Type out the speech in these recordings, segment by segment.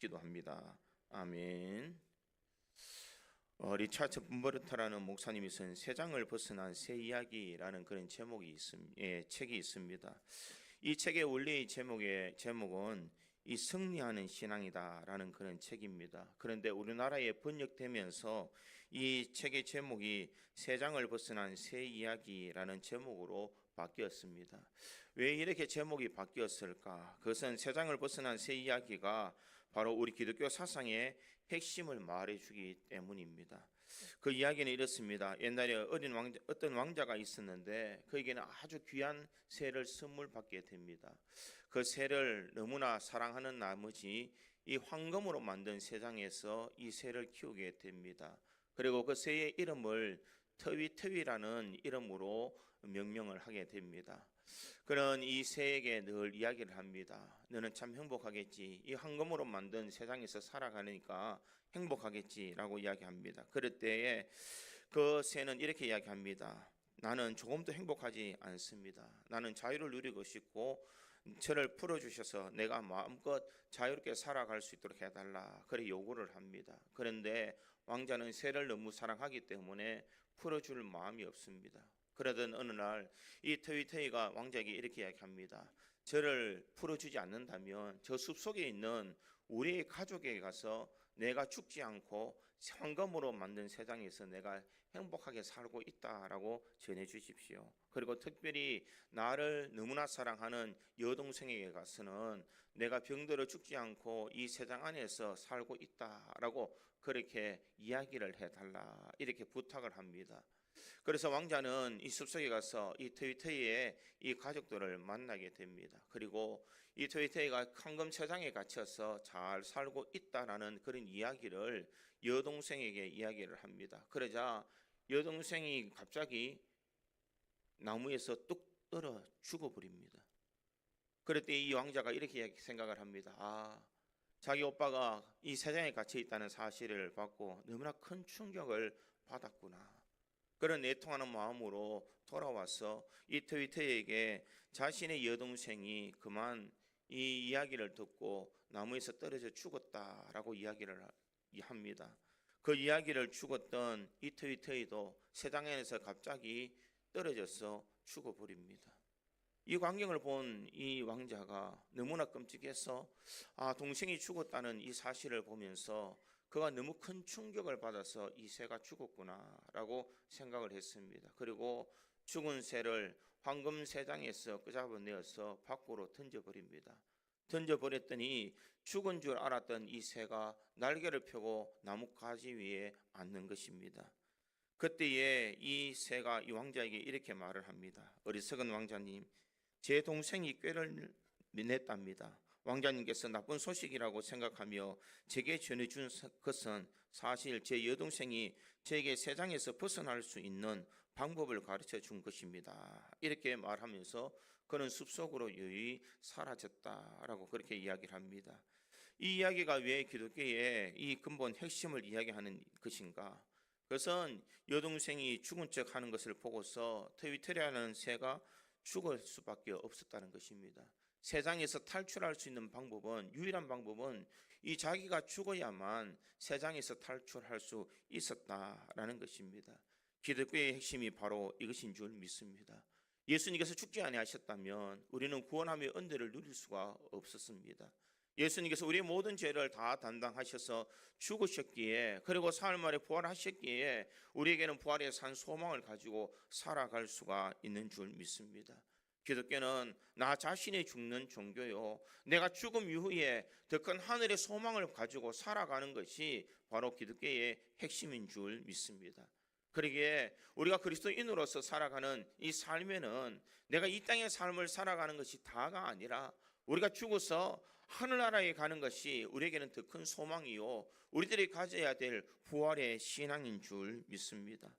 기도합니다. 아멘. 리차드 분버르트라는 목사님이 쓴 세 장을 벗어난 새 이야기라는 그런 책이 있습니다. 이 책의 원래의 제목은 이 승리하는 신앙이다라는 그런 책입니다. 그런데 우리나라에 번역되면서 이 책의 제목이 세 장을 벗어난 새 이야기라는 제목으로 바뀌었습니다. 왜 이렇게 제목이 바뀌었을까? 그것은 세 장을 벗어난 새 이야기가 바로 우리 기독교 사상의 핵심을 말해주기 때문입니다. 그 이야기는 이렇습니다. 옛날에 어떤 왕자가 있었는데 그에게는 아주 귀한 새를 선물 받게 됩니다. 그 새를 너무나 사랑하는 나머지 이 황금으로 만든 새장에서 이 새를 키우게 됩니다. 그리고 그 새의 이름을 터위터위라는 이름으로 명명을 하게 됩니다. 그는 이 새에게 늘 이야기를 합니다. 너는 참 행복하겠지. 이 황금으로 만든 세상에서 살아가니까 행복하겠지라고 이야기합니다. 그럴 때에 그 새는 이렇게 이야기합니다. 나는 조금도 행복하지 않습니다. 나는 자유를 누리고 싶고 저를 풀어주셔서 내가 마음껏 자유롭게 살아갈 수 있도록 해달라. 그래 요구를 합니다. 그런데 왕자는 새를 너무 사랑하기 때문에 풀어줄 마음이 없습니다. 그러던 어느 날 이 터위터위가 왕자에게 이렇게 이야기합니다. 저를 풀어주지 않는다면 저 숲속에 있는 우리의 가족에게 가서 내가 죽지 않고 황금으로 만든 세상에서 내가 행복하게 살고 있다라고 전해 주십시오. 그리고 특별히 나를 너무나 사랑하는 여동생에게 가서는 내가 병들어 죽지 않고 이 세상 안에서 살고 있다라고 그렇게 이야기를 해달라 이렇게 부탁을 합니다. 그래서 왕자는 이 숲속에 가서 이 터위터위의 이 가족들을 만나게 됩니다. 그리고 이 터위터위가 황금 세상에 갇혀서 잘 살고 있다라는 그런 이야기를 여동생에게 이야기를 합니다. 그러자 여동생이 갑자기 나무에서 뚝 떨어 죽어버립니다. 그럴 때 이 왕자가 이렇게 생각을 합니다. 자기 오빠가 이 세상에 갇혀 있다는 사실을 받고 너무나 큰 충격을 받았구나. 그런 애통하는 마음으로 돌아와서 이 터위터위에게 자신의 여동생이 그만 이 이야기를 듣고 나무에서 떨어져 죽었다라고 이야기를 합니다. 그 이야기를 죽었던 이 터위터위도 세상에서 갑자기 떨어져서 죽어버립니다. 이 광경을 본 이 왕자가 너무나 끔찍해서 동생이 죽었다는 이 사실을 보면서 그가 너무 큰 충격을 받아서 이 새가 죽었구나라고 생각을 했습니다. 그리고 죽은 새를 황금 새장에서 끄잡아내어서 밖으로 던져버립니다. 던져버렸더니 죽은 줄 알았던 이 새가 날개를 펴고 나뭇가지 위에 앉는 것입니다. 그때에 이 새가 이 왕자에게 이렇게 말을 합니다. 어리석은 왕자님, 제 동생이 꾀를 냈답니다. 왕자님께서 나쁜 소식이라고 생각하며 제게 전해준 것은 사실 제 여동생이 제게 세상에서 벗어날 수 있는 방법을 가르쳐 준 것입니다. 이렇게 말하면서 그는 숲속으로 여의 사라졌다라고 그렇게 이야기를 합니다. 이 이야기가 왜 기독교의 이 근본 핵심을 이야기하는 것인가? 그것은 여동생이 죽은 척 하는 것을 보고서 터위터리라는 새가 죽을 수밖에 없었다는 것입니다. 세상에서 탈출할 수 있는 유일한 방법은 이 자기가 죽어야만 세상에서 탈출할 수 있었다라는 것입니다. 기독교의 핵심이 바로 이것인 줄 믿습니다. 예수님께서 죽지 아니하셨다면 우리는 구원함의 은혜를 누릴 수가 없었습니다. 예수님께서 우리의 모든 죄를 다 담당하셔서 죽으셨기에 그리고 사흘 만에 부활하셨기에 우리에게는 부활의 산 소망을 가지고 살아갈 수가 있는 줄 믿습니다. 기독교는 나 자신이 죽는 종교요, 내가 죽음 이후에 더 큰 하늘의 소망을 가지고 살아가는 것이 바로 기독교의 핵심인 줄 믿습니다. 그러기에 우리가 그리스도인으로서 살아가는 이 삶에는 내가 이 땅의 삶을 살아가는 것이 다가 아니라 우리가 죽어서 하늘나라에 가는 것이 우리에게는 더 큰 소망이요, 우리들이 가져야 될 부활의 신앙인 줄 믿습니다.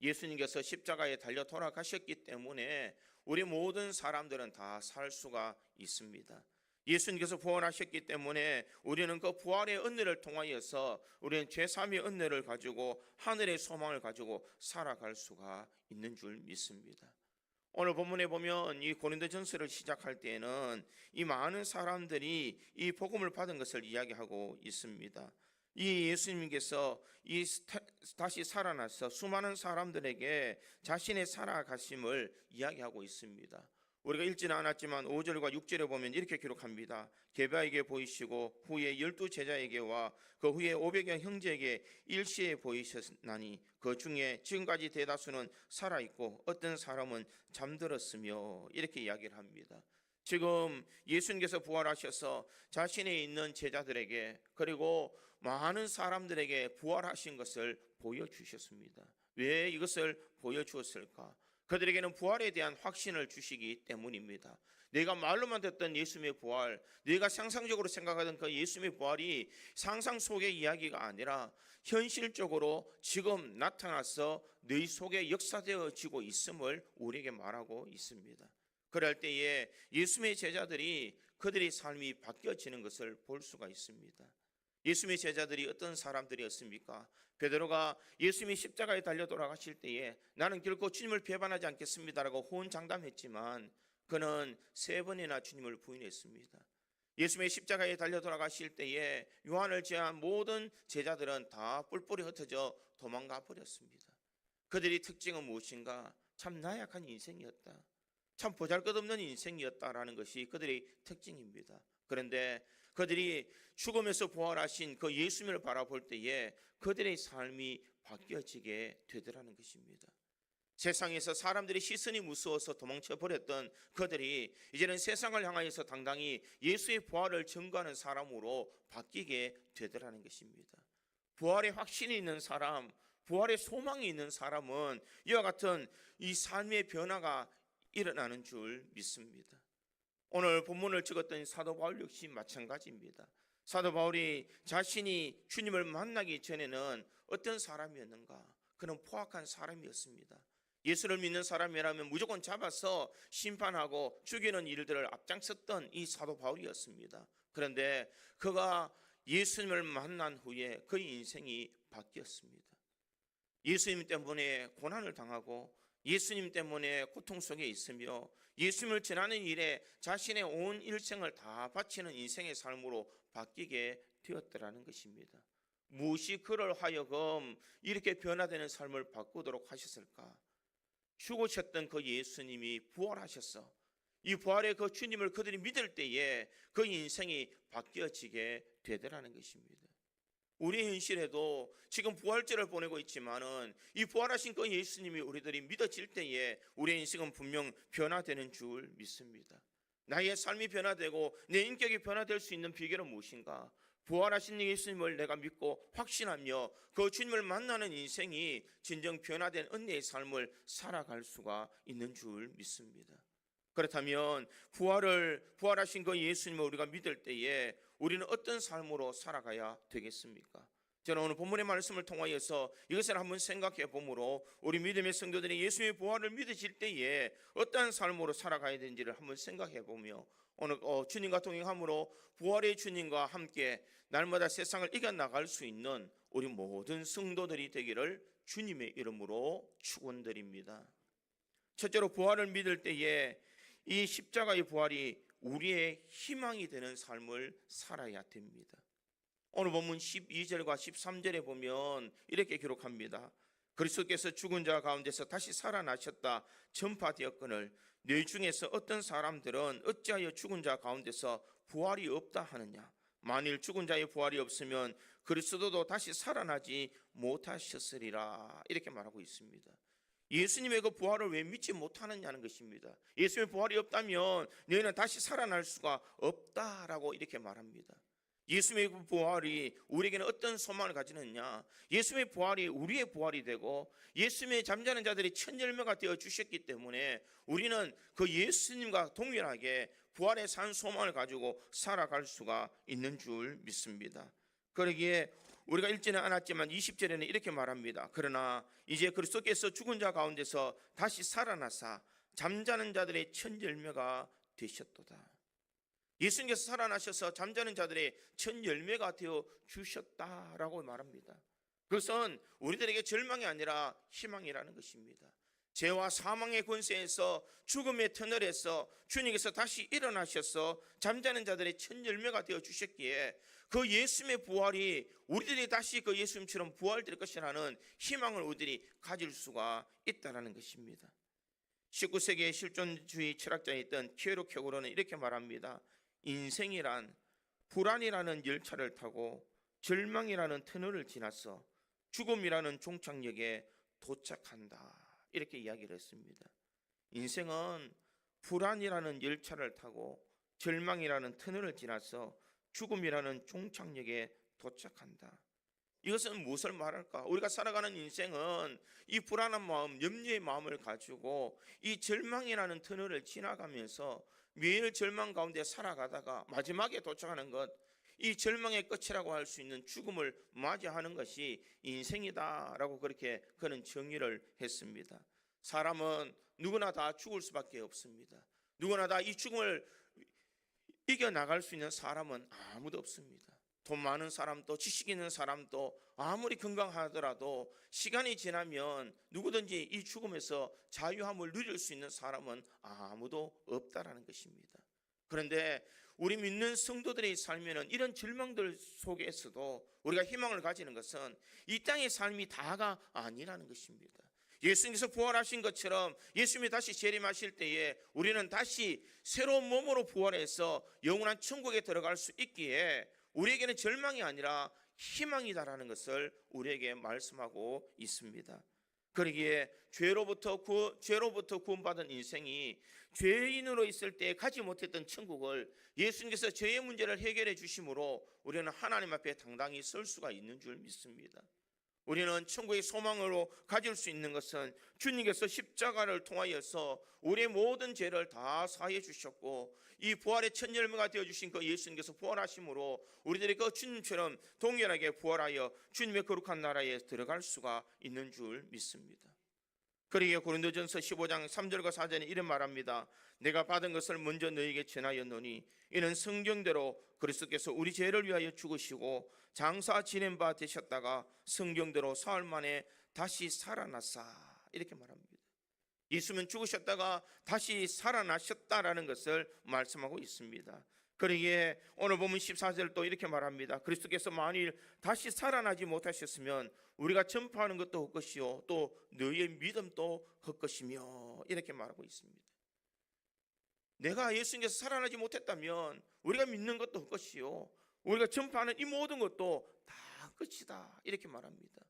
예수님께서 십자가에 달려 돌아가셨기 때문에 우리 모든 사람들은 다 살 수가 있습니다. 예수님께서 부활하셨기 때문에 우리는 그 부활의 은혜를 통하여서 우리는 죄사함의 은혜를 가지고 하늘의 소망을 가지고 살아갈 수가 있는 줄 믿습니다. 오늘 본문에 보면 이 고린도전서를 시작할 때에는 이 많은 사람들이 이 복음을 받은 것을 이야기하고 있습니다. 이 예수님께서 다시 살아나서 수많은 사람들에게 자신의 살아가심을 이야기하고 있습니다. 우리가 읽지는 않았지만 5절과 6절에 보면 이렇게 기록합니다. 게바에게 보이시고 후에 12 제자에게와 그 후에 500여 형제에게 일시에 보이셨나니 그 중에 지금까지 대다수는 살아있고 어떤 사람은 잠들었으며 이렇게 이야기를 합니다. 지금 예수님께서 부활하셔서 자신의 있는 제자들에게 그리고 많은 사람들에게 부활하신 것을 보여주셨습니다. 왜 이것을 보여주었을까? 그들에게는 부활에 대한 확신을 주시기 때문입니다. 내가 말로만 듣던 예수님의 부활, 내가 상상적으로 생각하던 그 예수님의 부활이 상상 속의 이야기가 아니라 현실적으로 지금 나타나서 너희 속에 역사되어지고 있음을 우리에게 말하고 있습니다. 그럴 때에 예수님의 제자들이 그들의 삶이 바뀌어지는 것을 볼 수가 있습니다. 예수님의 제자들이 어떤 사람들이었습니까? 베드로가 예수님이 십자가에 달려 돌아가실 때에 나는 결코 주님을 배반하지 않겠습니다라고 호언장담했지만 그는 3번이나 주님을 부인했습니다. 예수님의 십자가에 달려 돌아가실 때에 요한을 제외한 모든 제자들은 다 뿔뿔이 흩어져 도망가 버렸습니다. 그들의 특징은 무엇인가? 참 나약한 인생이었다. 참 보잘것없는 인생이었다라는 것이 그들의 특징입니다. 그런데 그들이 죽음에서 부활하신 그 예수님을 바라볼 때에 그들의 삶이 바뀌어지게 되더라는 것입니다. 세상에서 사람들의 시선이 무서워서 도망쳐 버렸던 그들이 이제는 세상을 향하여서 당당히 예수의 부활을 증거하는 사람으로 바뀌게 되더라는 것입니다. 부활의 확신이 있는 사람, 부활의 소망이 있는 사람은 이와 같은 이 삶의 변화가 일어나는 줄 믿습니다. 오늘 본문을 찍었던 사도 바울 역시 마찬가지입니다. 사도 바울이 자신이 주님을 만나기 전에는 어떤 사람이었는가? 그는 포악한 사람이었습니다. 예수를 믿는 사람이라면 무조건 잡아서 심판하고 죽이는 일들을 앞장섰던 이 사도 바울이었습니다. 그런데 그가 예수님을 만난 후에 그의 인생이 바뀌었습니다. 예수님 때문에 고난을 당하고 예수님 때문에 고통 속에 있으며 예수님을 전하는 일에 자신의 온 일생을 다 바치는 인생의 삶으로 바뀌게 되었더라는 것입니다. 무엇이 그를 하여금 이렇게 변화되는 삶을 바꾸도록 하셨을까? 죽으셨던 그 예수님이 부활하셔서 이 부활의 그 주님을 그들이 믿을 때에 그 인생이 바뀌어지게 되더라는 것입니다. 우리 현실에도 지금 부활절을 보내고 있지만은 이 부활하신 그 예수님이 우리들이 믿어질 때에 우리의 인생은 분명 변화되는 줄 믿습니다. 나의 삶이 변화되고 내 인격이 변화될 수 있는 비결은 무엇인가? 부활하신 예수님을 내가 믿고 확신하며 그 주님을 만나는 인생이 진정 변화된 은혜의 삶을 살아갈 수가 있는 줄 믿습니다. 그렇다면 부활하신 그 예수님을 우리가 믿을 때에 우리는 어떤 삶으로 살아가야 되겠습니까? 저는 오늘 본문의 말씀을 통하여서 이것을 한번 생각해 보므로 우리 믿음의 성도들이 예수님의 부활을 믿으실 때에 어떠한 삶으로 살아가야 되는지를 한번 생각해 보며 오늘 주님과 동행함으로 부활의 주님과 함께 날마다 세상을 이겨나갈 수 있는 우리 모든 성도들이 되기를 주님의 이름으로 축원드립니다. 첫째로 부활을 믿을 때에 이 십자가의 부활이 우리의 희망이 되는 삶을 살아야 됩니다. 오늘 본문 12절과 13절에 보면 이렇게 기록합니다. 그리스도께서 죽은 자 가운데서 다시 살아나셨다 전파되었거늘 너희 중에서 어떤 사람들은 어찌하여 죽은 자 가운데서 부활이 없다 하느냐? 만일 죽은 자의 부활이 없으면 그리스도도 다시 살아나지 못하셨으리라 이렇게 말하고 있습니다. 예수님의 그 부활을 왜 믿지 못하느냐는 것입니다. 예수님의 부활이 없다면 너희는 다시 살아날 수가 없다라고 이렇게 말합니다. 예수님의 그 부활이 우리에게는 어떤 소망을 가지느냐? 예수님의 부활이 우리의 부활이 되고 예수님의 잠자는 자들이 첫 열매가 되어 주셨기 때문에 우리는 그 예수님과 동일하게 부활의 산 소망을 가지고 살아갈 수가 있는 줄 믿습니다. 그러기에 우리가 읽지는 않았지만 20절에는 이렇게 말합니다. 그러나 이제 그리스도께서 죽은 자 가운데서 다시 살아나사 잠자는 자들의 첫 열매가 되셨도다. 예수님께서 살아나셔서 잠자는 자들의 첫 열매가 되어 주셨다라고 말합니다. 그것은 우리들에게 절망이 아니라 희망이라는 것입니다. 죄와 사망의 권세에서 죽음의 터널에서 주님께서 다시 일어나셔서 잠자는 자들의 첫 열매가 되어 주셨기에 그 예수님의 부활이 우리들이 다시 그 예수님처럼 부활될 것이라는 희망을 우리들이 가질 수가 있다는 것입니다. 19세기의 실존주의 철학자였던 피에로 켜고르는 이렇게 말합니다. 인생이란 불안이라는 열차를 타고 절망이라는 터널을 지나서 죽음이라는 종착역에 도착한다, 이렇게 이야기를 했습니다. 인생은 불안이라는 열차를 타고 절망이라는 터널을 지나서 죽음이라는 종착역에 도착한다. 이것은 무엇을 말할까? 우리가 살아가는 인생은 이 불안한 마음, 염려의 마음을 가지고 이 절망이라는 터널을 지나가면서 매일 절망 가운데 살아가다가 마지막에 도착하는 것, 이 절망의 끝이라고 할 수 있는 죽음을 맞이하는 것이 인생이다라고 그렇게 그는 정의를 했습니다. 사람은 누구나 다 죽을 수밖에 없습니다. 누구나 다 이 죽음을 이겨나갈 수 있는 사람은 아무도 없습니다. 돈 많은 사람도 지식 있는 사람도 아무리 건강하더라도 시간이 지나면 누구든지 이 죽음에서 자유함을 누릴 수 있는 사람은 아무도 없다라는 것입니다. 그런데 우리 믿는 성도들의 삶에는 이런 절망들 속에서도 우리가 희망을 가지는 것은 이 땅의 삶이 다가 아니라는 것입니다. 예수님께서 부활하신 것처럼 예수님이 다시 재림하실 때에 우리는 다시 새로운 몸으로 부활해서 영원한 천국에 들어갈 수 있기에 우리에게는 절망이 아니라 희망이다라는 것을 우리에게 말씀하고 있습니다. 그러기에 죄로부터 구원받은 인생이 죄인으로 있을 때 가지 못했던 천국을 예수님께서 죄의 문제를 해결해 주심으로 우리는 하나님 앞에 당당히 설 수가 있는 줄 믿습니다. 우리는 천국의 소망으로 가질 수 있는 것은 주님께서 십자가를 통하여서 우리의 모든 죄를 다 사해 주셨고 이 부활의 첫 열매가 되어주신 그 예수님께서 부활하심으로 우리들이 그 주님처럼 동일하게 부활하여 주님의 거룩한 나라에 들어갈 수가 있는 줄 믿습니다. 그러기에 고린도전서 15장 3절과 4절에 이런 말합니다. 내가 받은 것을 먼저 너희에게 전하였노니 이는 성경대로 그리스도께서 우리 죄를 위하여 죽으시고 장사 지낸 바 되셨다가 성경대로 사흘 만에 다시 살아나사, 이렇게 말합니다. 예수님은 죽으셨다가 다시 살아나셨다라는 것을 말씀하고 있습니다. 그러기에 오늘 보면 14절 또 이렇게 말합니다. 그리스도께서 만일 다시 살아나지 못하셨으면 우리가 전파하는 것도 헛것이요 또 너희의 믿음도 헛것이며, 이렇게 말하고 있습니다. 내가 예수님께서 살아나지 못했다면 우리가 믿는 것도 헛것이요 우리가 전파하는 이 모든 것도 다 끝이다, 이렇게 말합니다.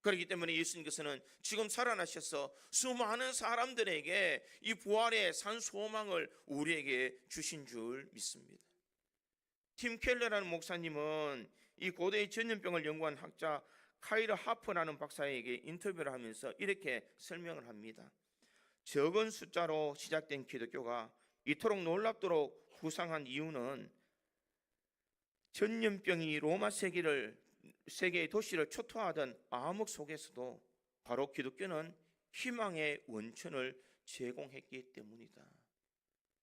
그렇기 때문에 예수님께서는 지금 살아나셔서 수많은 사람들에게 이 부활의 산 소망을 우리에게 주신 줄 믿습니다. 팀 켈러라는 목사님은 이 고대의 전염병을 연구한 학자 카이르 하퍼라는 박사에게 인터뷰를 하면서 이렇게 설명을 합니다. 적은 숫자로 시작된 기독교가 이토록 놀랍도록 후상한 이유는 전염병이 로마 세계의 도시를 초토화하던 암흑 속에서도 바로 기독교는 희망의 원천을 제공했기 때문이다.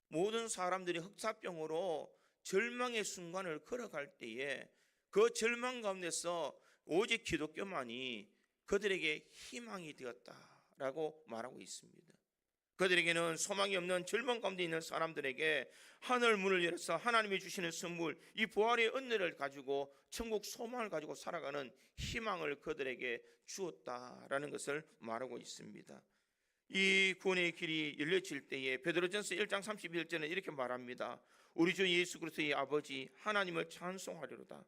모든 사람들이 흑사병으로 절망의 순간을 걸어갈 때에 그 절망 가운데서 오직 기독교만이 그들에게 희망이 되었다라고 말하고 있습니다. 그들에게는 소망이 없는 절망 가운데 있는 사람들에게 하늘 문을 열어서 하나님이 주시는 선물, 이 부활의 은혜를 가지고 천국 소망을 가지고 살아가는 희망을 그들에게 주었다라는 것을 말하고 있습니다. 이 구원의 길이 열려질 때에 베드로전서 1장 31절에 이렇게 말합니다. 우리 주 예수 그리스도의 아버지 하나님을 찬송하리로다.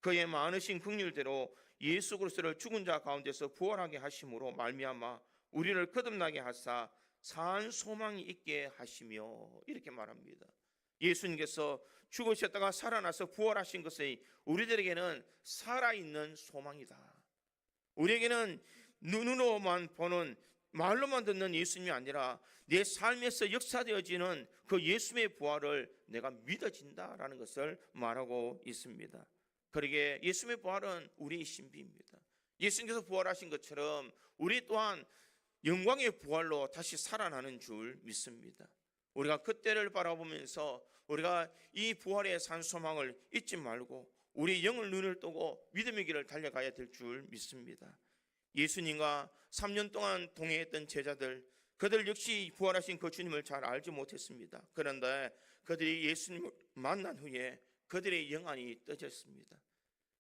그의 많으신 긍휼대로 예수 그리스도를 죽은 자 가운데서 부활하게 하심으로 말미암아 우리를 거듭나게 하사 산 소망이 있게 하시며, 이렇게 말합니다. 예수님께서 죽으셨다가 살아나서 부활하신 것이 우리들에게는 살아있는 소망이다. 우리에게는 눈으로만 보는, 말로만 듣는 예수님이 아니라 내 삶에서 역사되어지는 그 예수님의 부활을 내가 믿어진다라는 것을 말하고 있습니다. 그러기에 예수님의 부활은 우리의 신비입니다. 예수님께서 부활하신 것처럼 우리 또한 영광의 부활로 다시 살아나는 줄 믿습니다. 우리가 그때를 바라보면서 우리가 이 부활의 산 소망을 잊지 말고 우리 영을 눈을 뜨고 믿음의 길을 달려가야 될 줄 믿습니다. 예수님과 3년 동안 동행했던 제자들, 그들 역시 부활하신 그 주님을 잘 알지 못했습니다. 그런데 그들이 예수님을 만난 후에 그들의 영안이 떠졌습니다.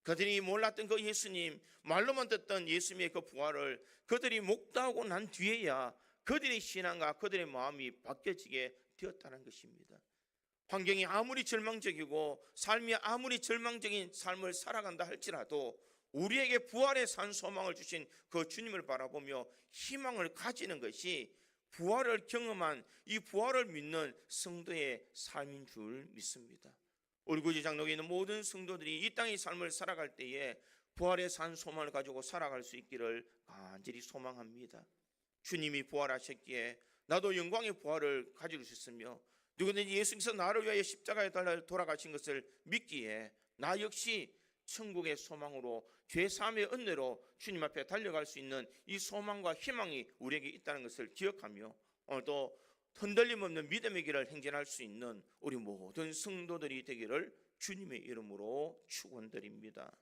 그들이 몰랐던 그 예수님, 말로만 듣던 예수님의 그 부활을 그들이 목도하고 난 뒤에야 그들의 신앙과 그들의 마음이 바뀌어지게 되었다는 것입니다. 환경이 아무리 절망적이고 삶이 아무리 절망적인 삶을 살아간다 할지라도 우리에게 부활의 산 소망을 주신 그 주님을 바라보며 희망을 가지는 것이 부활을 경험한 이 부활을 믿는 성도의 삶인 줄 믿습니다. 우리 구지 장로에 있는 모든 성도들이 이 땅의 삶을 살아갈 때에 부활의 산 소망을 가지고 살아갈 수 있기를 간절히 소망합니다. 주님이 부활하셨기에 나도 영광의 부활을 가질 수 있으며 누구든지 예수께서 나를 위하여 십자가에 달려 돌아가신 것을 믿기에 나 역시 천국의 소망으로 죄사함의 은혜로 주님 앞에 달려갈 수 있는 이 소망과 희망이 우리에게 있다는 것을 기억하며 오늘도 흔들림 없는 믿음의 길을 행진할 수 있는 우리 모든 성도들이 되기를 주님의 이름으로 축원드립니다.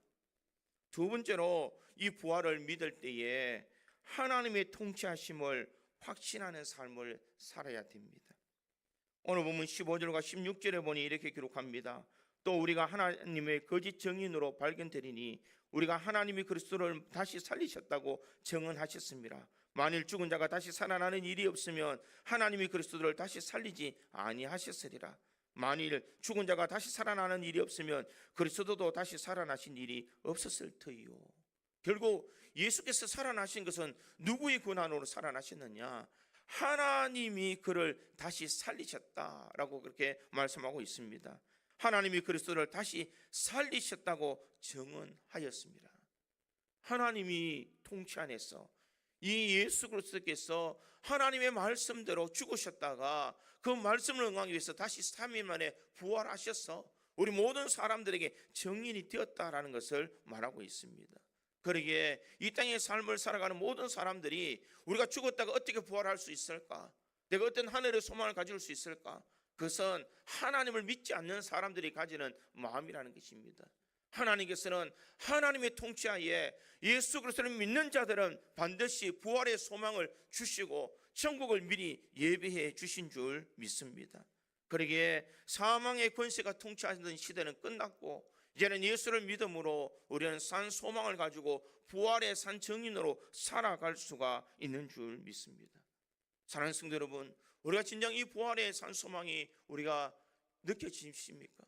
두 번째로 이 부활을 믿을 때에 하나님의 통치하심을 확신하는 삶을 살아야 됩니다. 오늘 보면 15절과 16절에 보니 이렇게 기록합니다. 또 우리가 하나님의 거짓 증인으로 발견되리니 우리가 하나님이 그리스도를 다시 살리셨다고 증언하셨습니다. 만일 죽은 자가 다시 살아나는 일이 없으면 하나님이 그리스도를 다시 살리지 아니하셨으리라. 만일 죽은 자가 다시 살아나는 일이 없으면 그리스도도 다시 살아나신 일이 없었을 터이요. 결국 예수께서 살아나신 것은 누구의 권한으로 살아나셨느냐? 하나님이 그를 다시 살리셨다라고 그렇게 말씀하고 있습니다. 하나님이 그리스도를 다시 살리셨다고 증언하였습니다. 하나님이 통치 안에서 이 예수 그리스도께서 하나님의 말씀대로 죽으셨다가 그 말씀을 응하기 위해서 다시 3일 만에 부활하셔서 우리 모든 사람들에게 증인이 되었다라는 것을 말하고 있습니다. 그러기에 이 땅의 삶을 살아가는 모든 사람들이 우리가 죽었다가 어떻게 부활할 수 있을까? 내가 어떤 하늘의 소망을 가질 수 있을까? 그것은 하나님을 믿지 않는 사람들이 가지는 마음이라는 것입니다. 하나님께서는 하나님의 통치하에 예수 그리스도를 믿는 자들은 반드시 부활의 소망을 주시고 천국을 미리 예비해 주신 줄 믿습니다. 그러기에 사망의 권세가 통치하던 시대는 끝났고 이제는 예수를 믿음으로 우리는 산 소망을 가지고 부활의 산 증인으로 살아갈 수가 있는 줄 믿습니다. 사랑하는 성도 여러분, 우리가 진정 이 부활의 산 소망이 우리가 느껴지십니까?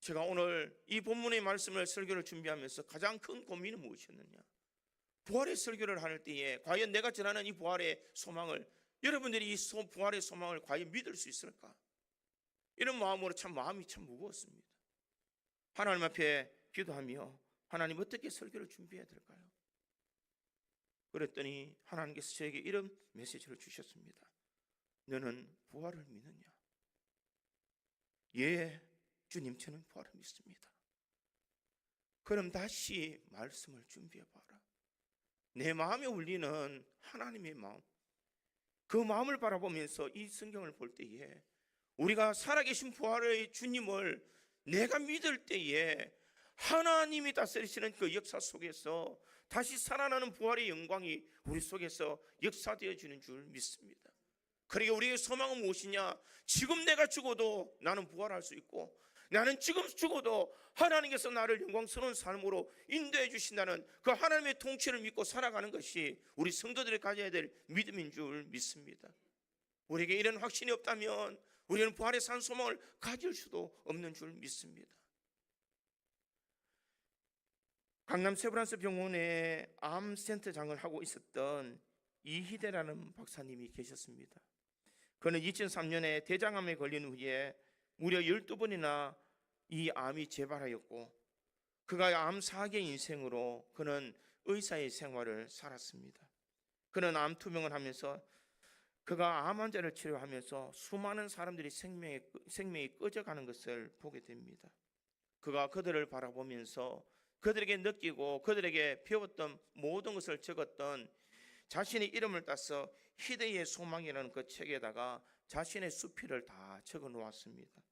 제가 오늘 이 본문의 말씀을 설교를 준비하면서 가장 큰 고민은 무엇이었느냐? 부활의 설교를 할 때에 과연 내가 전하는 이 부활의 소망을 여러분들이 이 부활의 소망을 과연 믿을 수 있을까? 이런 마음으로 마음이 참 무거웠습니다. 하나님 앞에 기도하며 하나님 어떻게 설교를 준비해야 될까요? 그랬더니 하나님께서 저에게 이런 메시지를 주셨습니다. 너는 부활을 믿느냐? 예, 주님 저는 부활을 믿습니다. 그럼 다시 말씀을 준비해봐라. 내 마음에 울리는 하나님의 마음, 그 마음을 바라보면서 이 성경을 볼 때에 우리가 살아계신 부활의 주님을 내가 믿을 때에 하나님이 다스리시는 그 역사 속에서 다시 살아나는 부활의 영광이 우리 속에서 역사되어 주는 줄 믿습니다. 그러기에 우리의 소망은 무엇이냐? 지금 내가 죽어도 나는 부활할 수 있고 나는 지금 죽어도 하나님께서 나를 영광스러운 삶으로 인도해 주신다는 그 하나님의 통치를 믿고 살아가는 것이 우리 성도들이 가져야 될 믿음인 줄 믿습니다. 우리에게 이런 확신이 없다면 우리는 부활의 산 소망을 가질 수도 없는 줄 믿습니다. 강남 세브란스 병원에 암센터장을 하고 있었던 이희대라는 박사님이 계셨습니다. 그는 2003년에 대장암에 걸린 후에 무려 12번이나 이 암이 재발하였고 그가 암 사기의 인생으로 그는 의사의 생활을 살았습니다. 그는 암 투병을 하면서 그가 암 환자를 치료하면서 수많은 사람들이 생명이 꺼져가는 것을 보게 됩니다. 그가 그들을 바라보면서 그들에게 느끼고 그들에게 배웠던 모든 것을 적었던 자신의 이름을 따서 희대의 소망이라는 그 책에다가 자신의 수필을 다 적어 놓았습니다.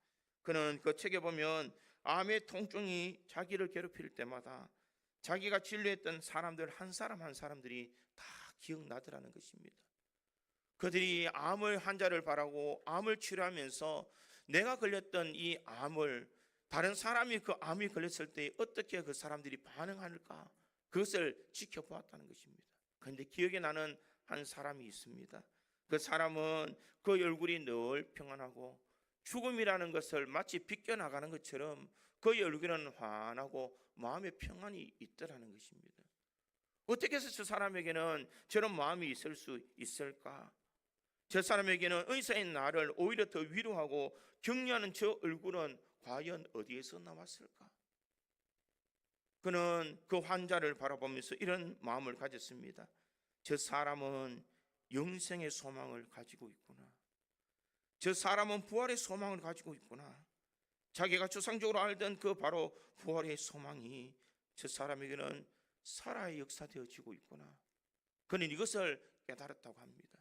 그는 그 책에 보면 암의 통증이 자기를 괴롭힐 때마다 자기가 진료했던 사람들 한 사람 한 사람들이 다 기억나더라는 것입니다. 그들이 암을 환자를 바라고 암을 치료하면서 내가 걸렸던 이 암을 다른 사람이 그 암이 걸렸을 때 어떻게 그 사람들이 반응할까, 그것을 지켜보았다는 것입니다. 그런데 기억에 나는 한 사람이 있습니다. 그 사람은 그 얼굴이 늘 평안하고 죽음이라는 것을 마치 비껴나가는 것처럼 그 얼굴은 환하고 마음에 평안이 있더라는 것입니다. 어떻게 해서 저 사람에게는 저런 마음이 있을 수 있을까? 저 사람에게는 의사인 나를 오히려 더 위로하고 격려하는 저 얼굴은 과연 어디에서 나왔을까? 그는 그 환자를 바라보면서 이런 마음을 가졌습니다. 저 사람은 영생의 소망을 가지고 있구나. 저 사람은 부활의 소망을 가지고 있구나. 자기가 추상적으로 알던 그 바로 부활의 소망이 저 사람에게는 살아야 역사되어지고 있구나. 그는 이것을 깨달았다고 합니다.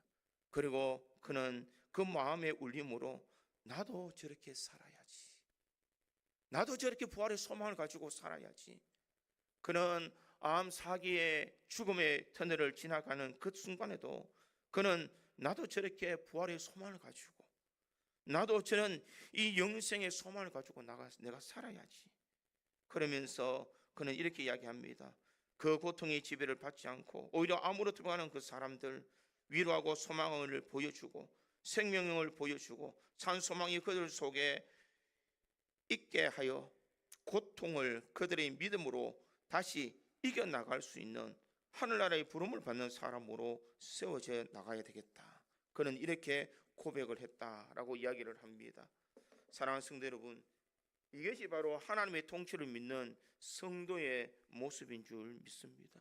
그리고 그는 그 마음의 울림으로 나도 저렇게 살아야지, 나도 저렇게 부활의 소망을 가지고 살아야지. 그는 암 사기의 죽음의 터널을 지나가는 그 순간에도 그는 나도 저렇게 부활의 소망을 가지고, 나도 저는 이 영생의 소망을 가지고 내가 살아야지. 그러면서 그는 이렇게 이야기합니다. 그 고통의 지배를 받지 않고 오히려 암으로 들어가는 그 사람들 위로하고 소망을 보여주고 생명을 보여주고 산 소망이 그들 속에 있게 하여 고통을 그들의 믿음으로 다시 이겨나갈 수 있는 하늘나라의 부름을 받는 사람으로 세워져 나가야 되겠다. 그는 이렇게 고백을 했다라고 이야기를 합니다. 사랑하는 성도 여러분, 이것이 바로 하나님의 통치를 믿는 성도의 모습인 줄 믿습니다.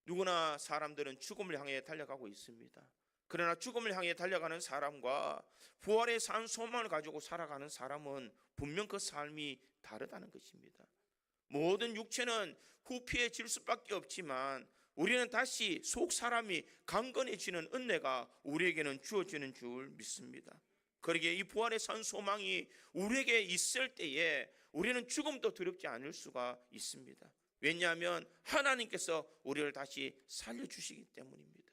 누구나 사람들은 죽음을 향해 달려가고 있습니다. 그러나 죽음을 향해 달려가는 사람과 부활의 산 소망을 가지고 살아가는 사람은 분명 그 삶이 다르다는 것입니다. 모든 육체는 후피해질 수밖에 없지만 우리는 다시 속 사람이 강건해지는 은혜가 우리에게는 주어지는 줄 믿습니다. 그러기에 이 부활의 산 소망이 우리에게 있을 때에 우리는 죽음도 두렵지 않을 수가 있습니다. 왜냐하면 하나님께서 우리를 다시 살려주시기 때문입니다.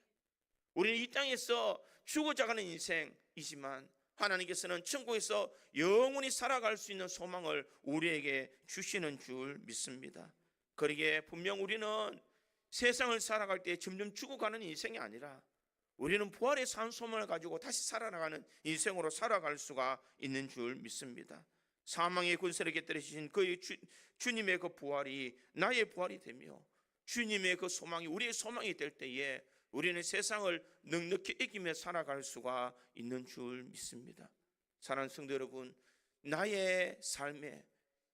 우리는 이 땅에서 죽어가는 인생이지만 하나님께서는 천국에서 영원히 살아갈 수 있는 소망을 우리에게 주시는 줄 믿습니다. 그러기에 분명 우리는 세상을 살아갈 때 점점 죽어가는 인생이 아니라 우리는 부활의 산 소망을 가지고 다시 살아나가는 인생으로 살아갈 수가 있는 줄 믿습니다. 사망의 권세를 깨뜨리신 그 주님의 그 부활이 나의 부활이 되며 주님의 그 소망이 우리의 소망이 될 때에 우리는 세상을 넉넉히 이기며 살아갈 수가 있는 줄 믿습니다. 사랑하는 성도 여러분, 나의 삶에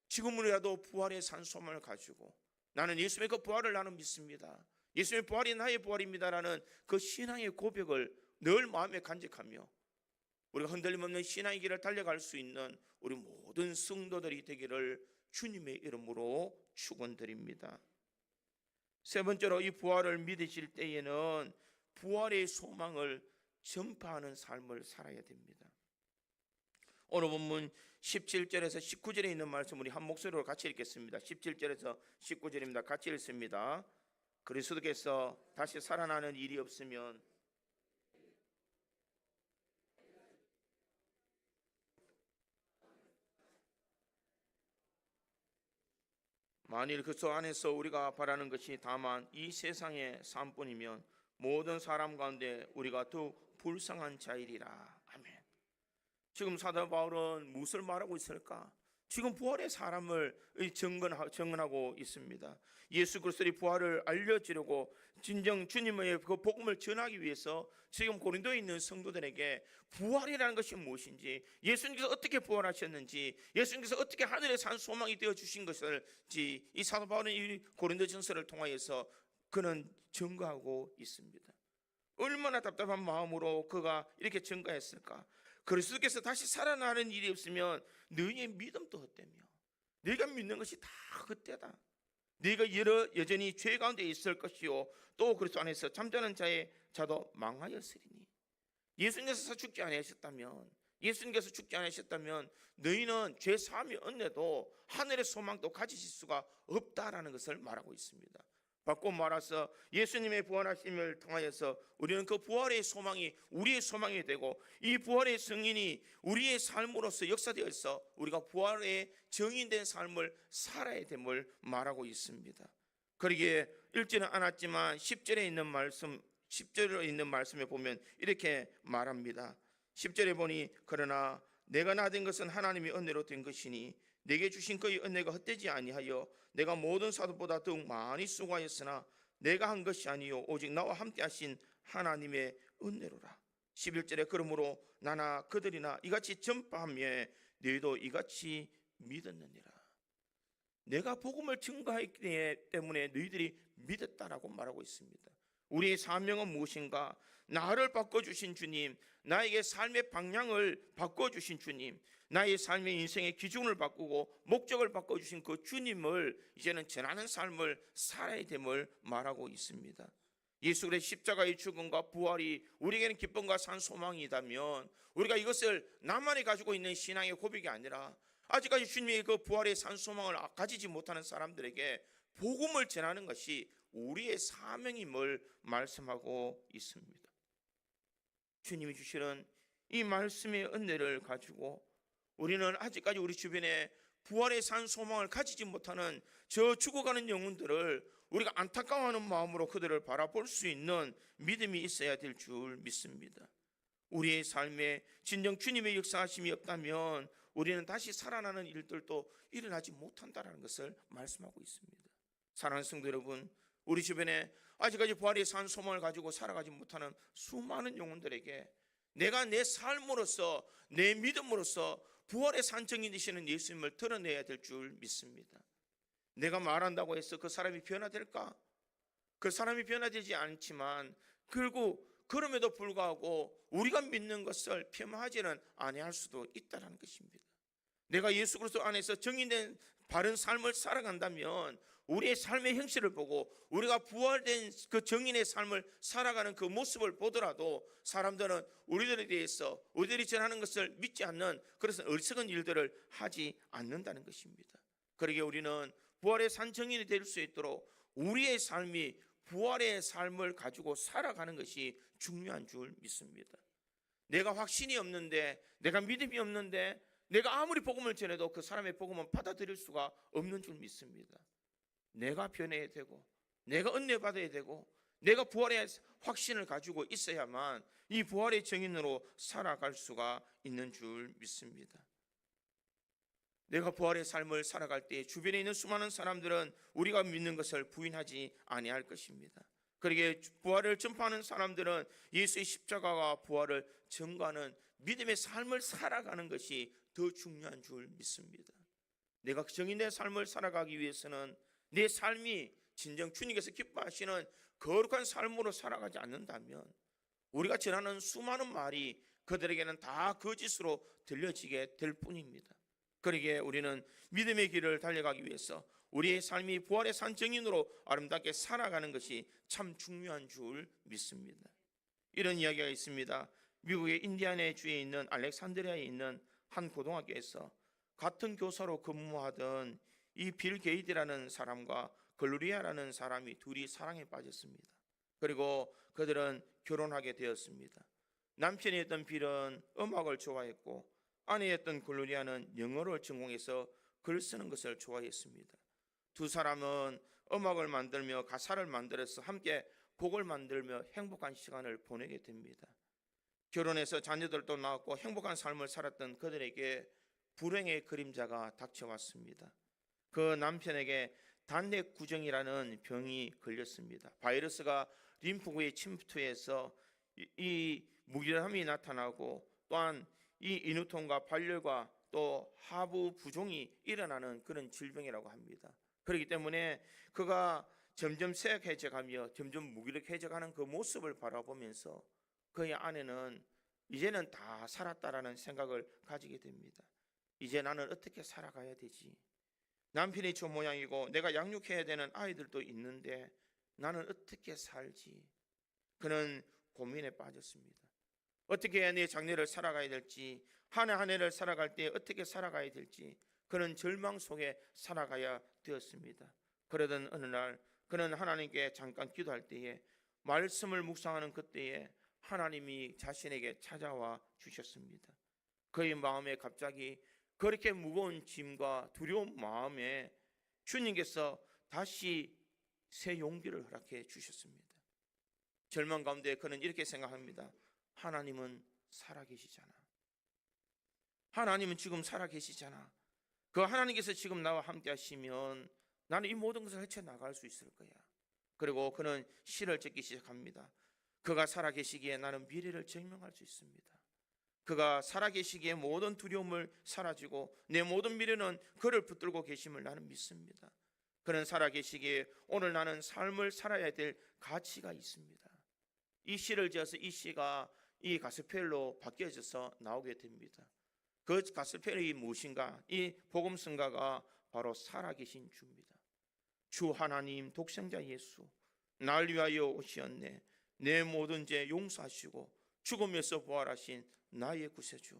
지금이라도 부활의 산 소망을 가지고 나는 예수님의 그 부활을 나는 믿습니다. 예수님의 부활이 나의 부활입니다라는 그 신앙의 고백을 늘 마음에 간직하며 우리가 흔들림 없는 신앙의 길을 달려갈 수 있는 우리 모든 성도들이 되기를 주님의 이름으로 축원드립니다. 세 번째로 이 부활을 믿으실 때에는 부활의 소망을 전파하는 삶을 살아야 됩니다. 오늘 본문 17절에서 19절에 있는 말씀 우리 한 목소리로 같이 읽겠습니다. 17절에서 19절입니다. 같이 읽습니다. 그리스도께서 다시 살아나는 일이 없으면 만일 그리스도 안에서 우리가 바라는 것이 다만 이 세상의 삶뿐이면 모든 사람 가운데 우리가 더욱 불쌍한 자이리라. 아멘. 지금 사도 바울은 무엇을 말하고 있을까? 지금 부활의 사람을 증언하고 있습니다. 예수 그리스도의 부활을 알려주려고 진정 주님의 그 복음을 전하기 위해서 지금 고린도에 있는 성도들에게 부활이라는 것이 무엇인지, 예수님께서 어떻게 부활하셨는지, 예수님께서 어떻게 하늘에 산 소망이 되어 주신 것을지 이 사도 바울은 이 고린도전서를 통하여서 그는 증거하고 있습니다. 얼마나 답답한 마음으로 그가 이렇게 증거했을까? 그리스도께서 다시 살아나는 일이 없으면 너희의 믿음도 헛되며 너희가 믿는 것이 다 헛되다. 너희가 여전히 죄 가운데 있을 것이요 또 그리스도 안에서 잠자는 자도 망하였으리니. 예수님께서 죽지 않으셨다면 너희는 죄 사함이 없네도 하늘의 소망도 가지실 수가 없다라는 것을 말하고 있습니다. 바꿔 말해서 예수님의 부활하심을 통하여서 우리는 그 부활의 소망이 우리의 소망이 되고, 이 부활의 승인이 우리의 삶으로서 역사되어서 우리가 부활의 정인된 삶을 살아야 됨을 말하고 있습니다. 그러기에 읽지는 않았지만 10절에 있는 말씀, 10절에 있는 말씀에 보면 이렇게 말합니다. 10절에 보니 그러나 내가 낳은 것은 하나님의 은혜로 된 것이니 내게 주신 그의 은혜가 헛되지 아니하여 내가 모든 사도보다 더욱 많이 수고하였으나 내가 한 것이 아니요 오직 나와 함께 하신 하나님의 은혜로라. 11절에 그러므로 나나 그들이나 이같이 전파하며 너희도 이같이 믿었느니라. 내가 복음을 증거했기 때문에 너희들이 믿었다라고 말하고 있습니다. 우리의 사명은 무엇인가? 나를 바꿔주신 주님, 나에게 삶의 방향을 바꿔주신 주님, 나의 삶의 인생의 기준을 바꾸고 목적을 바꿔주신 그 주님을 이제는 전하는 삶을 살아야 됨을 말하고 있습니다. 예수 그리스도의 십자가의 죽음과 부활이 우리에게는 기쁨과 산 소망이다면, 우리가 이것을 나만이 가지고 있는 신앙의 고백이 아니라 아직까지 주님의 그 부활의 산 소망을 가지지 못하는 사람들에게 복음을 전하는 것이 우리의 사명임을 말씀하고 있습니다. 주님이 주시는 이 말씀의 은혜를 가지고 우리는 아직까지 우리 주변에 부활의 산 소망을 가지지 못하는 저 죽어가는 영혼들을 우리가 안타까워하는 마음으로 그들을 바라볼 수 있는 믿음이 있어야 될 줄 믿습니다. 우리의 삶에 진정 주님의 역사하심이 없다면 우리는 다시 살아나는 일들도 일어나지 못한다는 것을 말씀하고 있습니다. 사랑하는 성도 여러분, 우리 주변에 아직까지 부활의 산 소망을 가지고 살아가지 못하는 수많은 영혼들에게 내가 내 삶으로서, 내 믿음으로서 부활의 산증인 되시는 예수님을 드러내야 될 줄 믿습니다. 내가 말한다고 해서 그 사람이 변화될까? 그 사람이 변화되지 않지만 결국 그럼에도 불구하고 우리가 믿는 것을 폄하하지는 아니할 수도 있다는 것입니다. 내가 예수 그리스도 안에서 정인된 바른 삶을 살아간다면 우리의 삶의 형식을 보고 우리가 부활된 그 정인의 삶을 살아가는 그 모습을 보더라도 사람들은 우리들에 대해서 우리들이 전하는 것을 믿지 않는 그래서 어리석은 일들을 하지 않는다는 것입니다. 그러기에 우리는 부활의 산 정인이 될 수 있도록 우리의 삶이 부활의 삶을 가지고 살아가는 것이 중요한 줄 믿습니다. 내가 확신이 없는데, 내가 믿음이 없는데 내가 아무리 복음을 전해도 그 사람의 복음은 받아들일 수가 없는 줄 믿습니다. 내가 변해야 되고, 내가 은혜 받아야 되고, 내가 부활의 확신을 가지고 있어야만 이 부활의 증인으로 살아갈 수가 있는 줄 믿습니다. 내가 부활의 삶을 살아갈 때 주변에 있는 수많은 사람들은 우리가 믿는 것을 부인하지 아니할 것입니다. 그러기에 부활을 전파하는 사람들은 예수의 십자가와 부활을 증거하는 믿음의 삶을 살아가는 것이 더 중요한 줄 믿습니다. 내가 정인된 삶을 살아가기 위해서는 내 삶이 진정 주님께서 기뻐하시는 거룩한 삶으로 살아가지 않는다면 우리가 전하는 수많은 말이 그들에게는 다 거짓으로 들려지게 될 뿐입니다. 그러기에 우리는 믿음의 길을 달려가기 위해서 우리의 삶이 부활의 산 증인으로 아름답게 살아가는 것이 참 중요한 줄 믿습니다. 이런 이야기가 있습니다. 미국의 인디애나 주에 있는 알렉산드리아에 있는 한 고등학교에서 같은 교사로 근무하던 이 빌 게이트라는 사람과 글로리아라는 사람이 둘이 사랑에 빠졌습니다. 그리고 그들은 결혼하게 되었습니다. 남편이었던 빌은 음악을 좋아했고 아내였던 글로리아는 영어를 전공해서 글 쓰는 것을 좋아했습니다. 두 사람은 음악을 만들며 가사를 만들어서 함께 곡을 만들며 행복한 시간을 보내게 됩니다. 결혼해서 자녀들도 낳았고 행복한 삶을 살았던 그들에게 불행의 그림자가 닥쳐왔습니다. 그 남편에게 단내구정이라는 병이 걸렸습니다. 바이러스가 림프구에 침투해서 이 무기력함이 나타나고 또한 이 인후통과 발열과 또 하부 부종이 일어나는 그런 질병이라고 합니다. 그렇기 때문에 그가 점점 쇠약해져가며 점점 무기력해져가는 그 모습을 바라보면서 그의 아내는 이제는 다 살았다라는 생각을 가지게 됩니다. 이제 나는 어떻게 살아가야 되지? 남편이 저 모양이고 내가 양육해야 되는 아이들도 있는데 나는 어떻게 살지? 그는 고민에 빠졌습니다. 어떻게 해야 내 장래를 살아가야 될지, 한 해 한 해를 살아갈 때 어떻게 살아가야 될지 그는 절망 속에 살아가야 되었습니다. 그러던 어느 날 그는 하나님께 잠깐 기도할 때에, 말씀을 묵상하는 그때에 하나님이 자신에게 찾아와 주셨습니다. 그의 마음에 갑자기 그렇게 무거운 짐과 두려운 마음에 주님께서 다시 새 용기를 허락해 주셨습니다. 절망 가운데 그는 이렇게 생각합니다. 하나님은 살아계시잖아. 하나님은 지금 살아계시잖아. 그 하나님께서 지금 나와 함께 하시면 나는 이 모든 것을 헤쳐나갈 수 있을 거야. 그리고 그는 시를 짓기 시작합니다. 그가 살아계시기에 나는 미래를 증명할 수 있습니다. 그가 살아계시기에 모든 두려움을 사라지고 내 모든 미래는 그를 붙들고 계심을 나는 믿습니다. 그는 살아계시기에 오늘 나는 삶을 살아야 될 가치가 있습니다. 이 시를 지어서 이 시가 이 가스펠로 바뀌어져서 나오게 됩니다. 그 가스펠이 무엇인가? 이 복음성가가 바로 살아계신 주입니다. 주 하나님 독생자 예수, 날 위하여 오시었네. 내 모든 죄 용서하시고 죽음에서 부활하신 나의 구세주,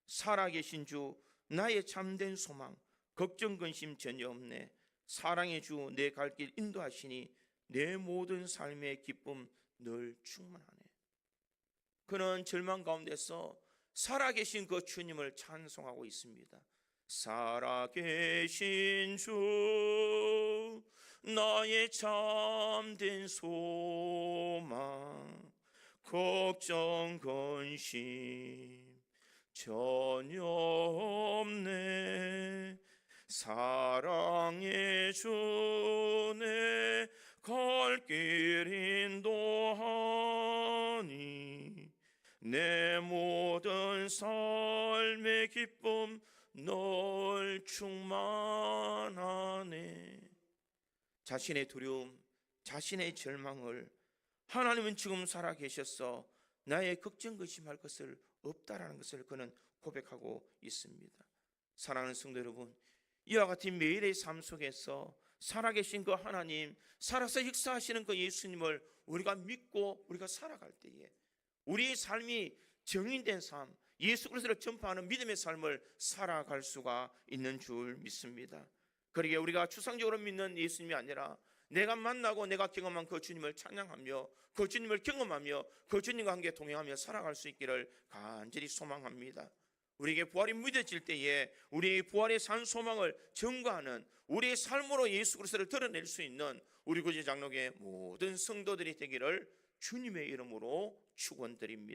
살아계신 주, 나의 참된 소망, 걱정 근심 전혀 없네. 사랑의 주, 내 갈 길 인도하시니 내 모든 삶의 기쁨 늘 충만하네. 그는 절망 가운데서 살아계신 그 주님을 찬송하고 있습니다. 살아계신 주, 나의 참된 소망, 걱정 근심 전혀 없네. 사랑의 주, 내 갈 길 인도하니 내 모든 삶의 기쁨 널 충만하네. 자신의 두려움, 자신의 절망을 하나님은 지금 살아계셔서 나의 걱정 근심할 것을 없다라는 것을 그는 고백하고 있습니다. 사랑하는 성도 여러분, 이와 같은 매일의 삶 속에서 살아계신 그 하나님, 살아서 역사하시는 그 예수님을 우리가 믿고 우리가 살아갈 때에 우리의 삶이 정인된 삶, 예수 그리스도를 전파하는 믿음의 삶을 살아갈 수가 있는 줄 믿습니다. 그러기에 우리가 추상적으로 믿는 예수님이 아니라 내가 만나고 내가 경험한 그 주님을 찬양하며 그 주님을 경험하며 그 주님과 함께 동행하며 살아갈 수 있기를 간절히 소망합니다. 우리에게 부활이 믿어질 때에 우리의 부활의 산 소망을 증거하는 우리의 삶으로 예수 그리스도를 드러낼 수 있는 우리 구제 장로교의 모든 성도들이 되기를 주님의 이름으로 축원드립니다.